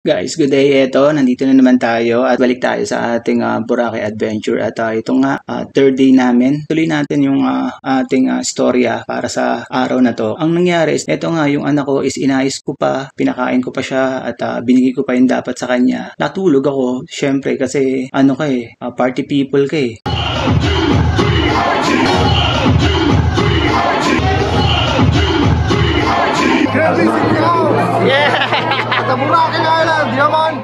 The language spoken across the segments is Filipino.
Guys, good day. Eto, nandito na naman tayo at balik tayo sa ating Boracay Adventure. At ito nga, third day namin. Tuloy natin yung ating storya para sa araw na to. Ang nangyari is, eto nga, yung anak ko is inayos ko pa, pinakain ko pa siya at binigay ko pa yung dapat sa kanya. Natulog ako, syempre, kasi ano ka party people ka eh. Yeah! Sa Boracay Island, yaman!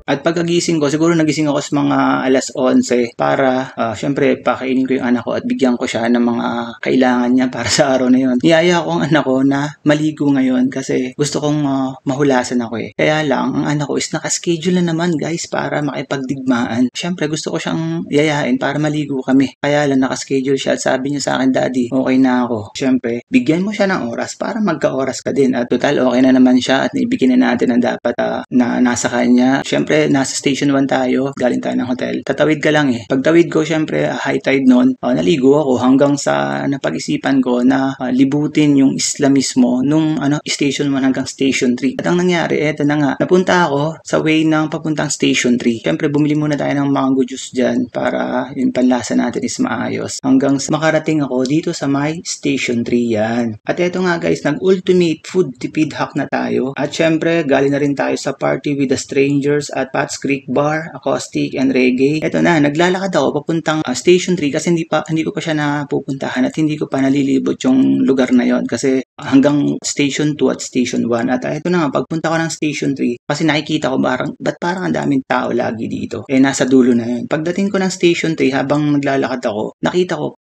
At pagkagising ko, siguro nagising ako sa mga alas 11 para syempre pakainin ko yung anak ko at bigyan ko siya ng mga kailangan niya para sa araw na yun. Niyaya ko ang anak ko na maligo ngayon kasi gusto kong mahulasan ako eh. Kaya lang, ang anak ko is nakaschedule na naman guys para makipagdigmaan. Syempre gusto ko siyang yayain para maligo kami. Kaya lang nakaschedule siya at sabi niya sa akin, Daddy, okay na ako. Syempre, bigyan mo siya ng oras para magka-oras ka din. At total, okay na naman siya at naibigyan na natin ang dapat na nasa kanya. Syempre, nasa station 1 tayo, galing tayo ng hotel. Tatawid ka lang eh. Pagtawid ko, syempre, high tide noon, naligo ako hanggang sa napag-isipan ko na libutin yung isla mismo nung station 1 hanggang station 3. At ang nangyari, eto na nga, napunta ako sa way ng papuntang station 3. Syempre, bumili muna tayo ng mango juice dyan para yung panlasa natin is maayos. Hanggang sa makarating ako dito sa my station 3 yan. At eto nga guys, nag-ultimate food tipid hack na tayo. At syempre, galing na rin tayo sa party with the strangers at Pat's Creek Bar, Acoustic and Reggae. Eto na, naglalakad ako papuntang Station 3 kasi hindi ko pa siya napupuntahan at hindi ko pa nalilibot yung lugar na yon kasi hanggang Station 2 at Station 1. At eto na nga, pagpunta ko ng Station 3 kasi nakikita ko ba't parang ang daming tao lagi dito. Nasa dulo na yun. Pagdating ko ng Station 3 habang naglalakad ako,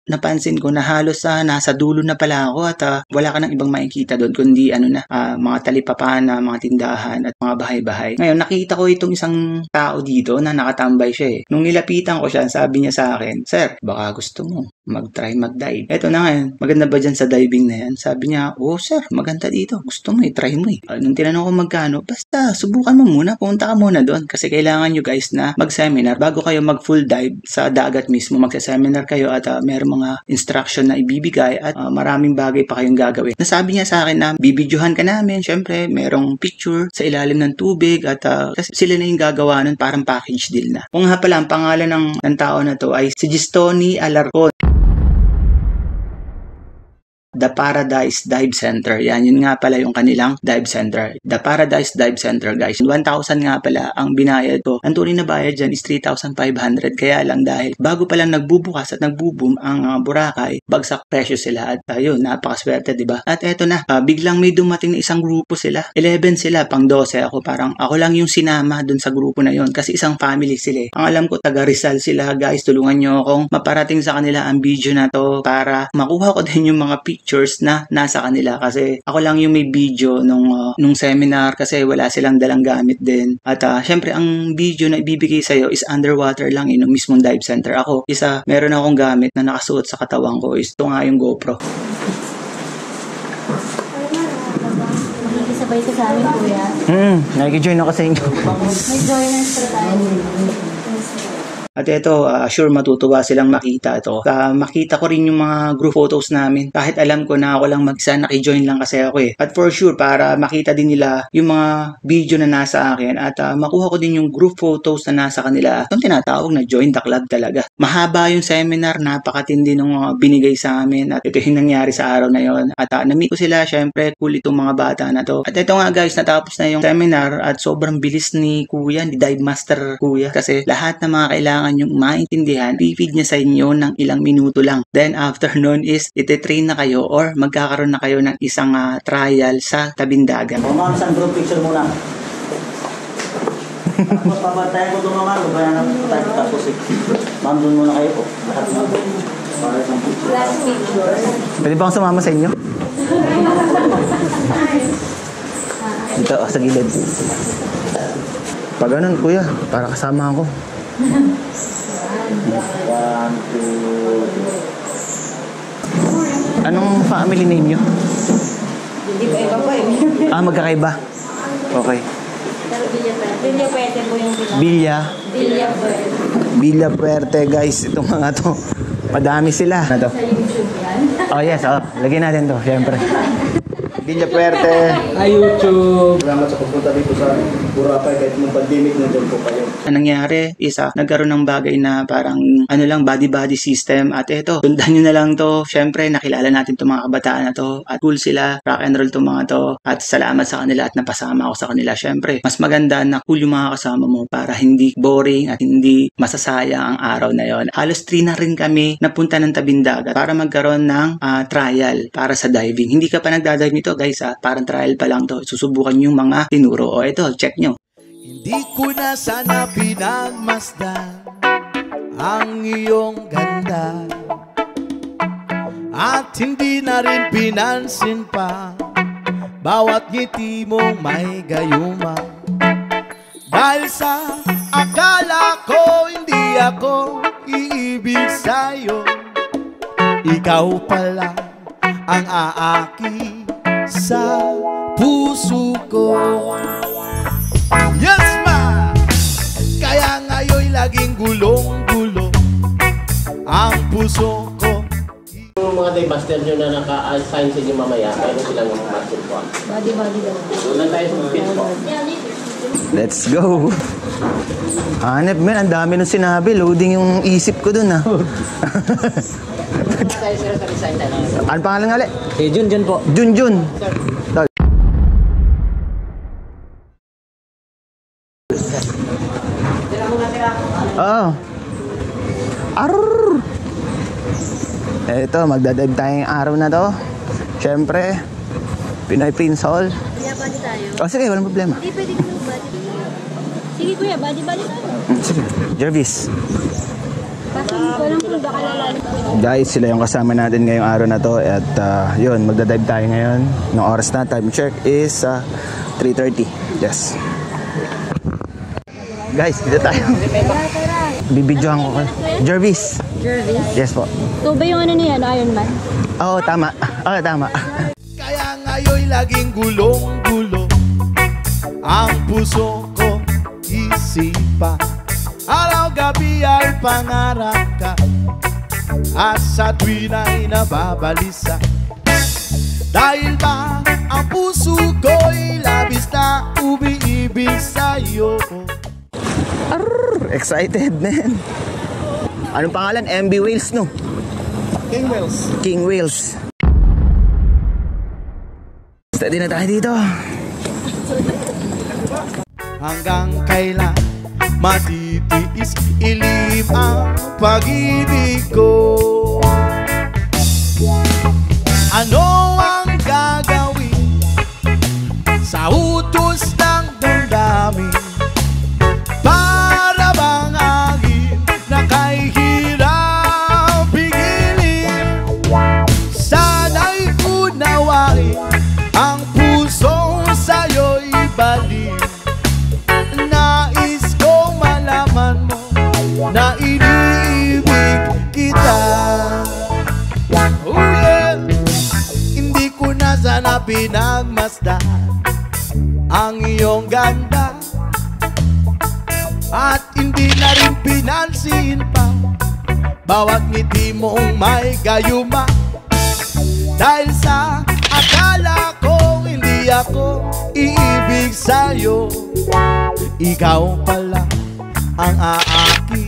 napansin ko na halos nasa dulo na pala ako at wala ka nang ibang makikita doon kundi mga talipapa na mga tindahan at mga bahay-bahay. Ngayon, nakita ko itong isang tao dito na nakatambay siya eh. Nung nilapitan ko siya, sabi niya sa akin, Sir, baka gusto mo mag-try mag-dive. Eto na ngayon, maganda ba dyan sa diving na yan? Sabi niya, sir, maganda dito. Gusto mo try mo eh. Nung tinanong ko magkano, basta subukan mo muna, pumunta ka muna doon. Kasi kailangan nyo guys na mag-seminar bago kayo mag-full dive sa dagat mismo. Mag-seminar kayo at meron mga instruction na ibibigay at maraming bagay pa kayong gagawin. Nasabi niya sa akin na bibidyohan ka namin. Syempre, merong picture sa ilalim ng tubig at kasi sila na yung gagawa nun, parang package deal na. Kung nga pala, ang pangalan ng tao na to ay si Gistoni Alarcon. The Paradise Dive Center. Yun nga pala yung kanilang dive center. The Paradise Dive Center, guys. 1,000 nga pala ang binayad ko. Ang tunay na bayad dyan is 3,500. Kaya lang dahil bago pa lang nagbubukas at nagboom ang Boracay, bagsak presyo sila. At yun, napakaswerte, diba? At eto na, biglang may dumating na isang grupo sila. 11 sila, pang 12 ako. Parang ako lang yung sinama dun sa grupo na yun kasi isang family sila. Ang alam ko, taga Rizal sila, guys. Tulungan nyo akong maparating sa kanila ang video na to para makuha ko din yung mga pictures na nasa kanila kasi ako lang yung may video nung seminar kasi wala silang dalang gamit din. At syempre ang video na ibibigay sa'yo is underwater lang yung mismong dive center. Ako, meron akong gamit na nakasuot sa katawan ko is ito nga yung GoPro. Sabay ka sa amin, kuya. Nakikijoin ako sa inyo. May joiners pa tayo. At ito, sure matutuwa silang makita ito. Makita ko rin yung mga group photos namin. Kahit alam ko na ako lang mag-isa, naki-join lang kasi ako eh. At for sure, para makita din nila yung mga video na nasa akin at makuha ko din yung group photos na nasa kanila. Itong tinatawag na join the club talaga. Mahaba yung seminar, napakatindi ng mga binigay sa amin at ito yung nangyari sa araw na yon. At na-meet ko sila, syempre cool itong mga bata na to. At ito nga guys, natapos na yung seminar at sobrang bilis ni Kuya, ni Dive Master Kuya, kasi lahat ng mga kailangan yung maintindihan, i-feed niya sa inyo ng ilang minuto lang. Then after nun is ite-train na kayo or magkakaroon na kayo ng isang trial sa tabing dagat. Ma'am, isang group picture muna. Tapos papantayan ko ito mga ma'am, kaya na tayo tapos eh. Ma'am, doon muna kayo po. Lahat na. Para isang picture. Last picture. Pwede ba akong sumama sa inyo? Dito, sa gilid. Pag ganun, kuya, para kasama ako. 1, 2, Anong family name nyo? Hindi pa iba pa eh. Magkakaiba. Okay. Pero Villa Puerte po yung pinaka. Villa Villa Puerte. Villa Puerte, guys. Itong mga to. Madami sila. Ano to? Sa YouTube yan. Oh, yes. Oh. Lagyan natin to, syempre. Villa Puerte. Hi YouTube! Salamat sa pagpunta dito sa Boracay kahit mong pandemic na dyan po kayo. Ang nangyari, nagkaroon ng bagay na parang body-body system. At eto, tundan nyo na lang to. Syempre, nakilala natin itong mga kabataan na to. At cool sila, rock and roll itong mga to. At salamat sa kanila at napasama ako sa kanila. Syempre, mas maganda na cool yung mga kasama mo para hindi boring at hindi masasayang ang araw na yon. Halos 3 na rin kami napunta ng tabing dagat para magkaroon ng trial para sa diving. Hindi ka pa nagdadive nito guys, parang trial pa lang to. Susubukan yung mga tinuro. O ito, check nyo. Hindi ko na sana pinagmasdan ang iyong ganda at hindi na rin pinansin pa bawat ngiti mong may gayuma. Dahil sa akala ko hindi ako iibig sa'yo, ikaw pala ang aaki sa puso ko. Yes ma! Kaya ngayon laging gulong-gulo ang puso ko. Yung mga dive master nyo na naka-assign sa inyo mamaya, mayroon silang master po. Body daw. Doon lang tayo sa pit po. Let's go! Hanep men, ang dami nung sinabi. Loading yung isip ko dun Tayo sir sa design tayo. Ano pangalan nga ulit? Si Junjun po. Junjun. Tol. Oh. Arr! Eto, magdadive tayong araw na to. Siyempre, Pinoy Pinsol. Kuya, body tayo. Oh, sige, walang problema. Hindi pwede ko body. Sige kuya, body tayo. Sige, Jervis. Kasi hindi ko alam kung baka lalalik ko. Guys, sila yung kasama natin ngayong araw na to. At yun, magdadive tayo ngayon. Nung oras na, time check is 3:30. Yes. Guys, dito tayo. Tara. Bibidyohan ko kayo. Jervis. Jervis? Yes po. Ito ba yung ano niya, Iron Man? Oo, tama. Oo, tama. Kaya ngayon laging gulong-gulo ang puso ko isipa. Araw-gabi ay pangarap ka at sa tuwin ay nababalisa. Dahil ba ang puso ko'y labis na umiibig sa'yo. Excited, man. Anong pangalan? MB Wales, no? King Wales. King Wales. Steady na tayo dito. Hanggang kailan matitiis ilim ang pag-ibig ko? Ano ang gagawin sa utos ng damdamin? Para bang agin na kay hirap pigilin? Sana'y unawain ang puso sa'yo'y balik. Nais kong malaman mo na iniibig kita. Oh yeah. Hindi ko na sana pinagmasdan ang iyong ganda at hindi na rin pinansin pa bawat ngiti mong may gayuma. Dahil sa akala ko hindi ako iibig sa'yo, ikaw pala ang aaki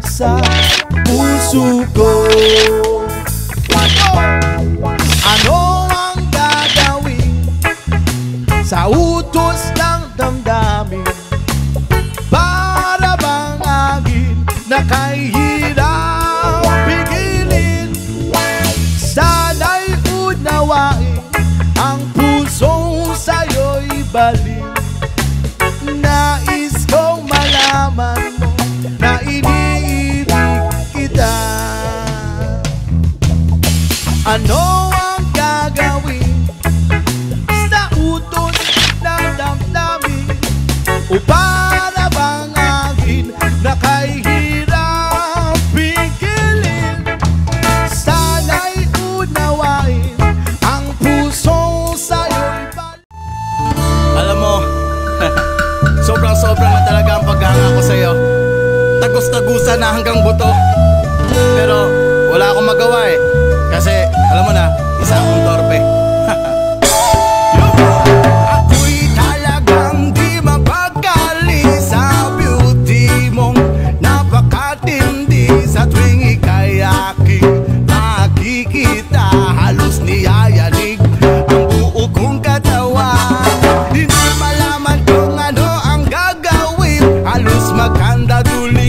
sa puso ko. Ano ang gagawin sa utos ng damdamin? Para bang agin na kahirap pigilin? Sana'y unawain ang pusong sa'yo'y balik. Nais kong malaman mo na iniibig kita. Ano ang gagawin sa utos ng damdamin? O para bang agin na kahirap pigilin? Sana'y unawain ang pusong sa'yo'y balik. Alam mo, sobrang-sobrang na talaga ang paghanga ko sa'yo. Tagos-tagusan na hanggang buto. Pero wala akong magawa eh. Kasi alam mo na, isa akong torpe. Ako'y talagang di mapagkali sa beauty mong napakatindi. Sa tuwing ika'y aking nakikita, halos niyayanig ang buo kong katawan. Hindi malaman kung ano ang gagawin, halos magkanda duli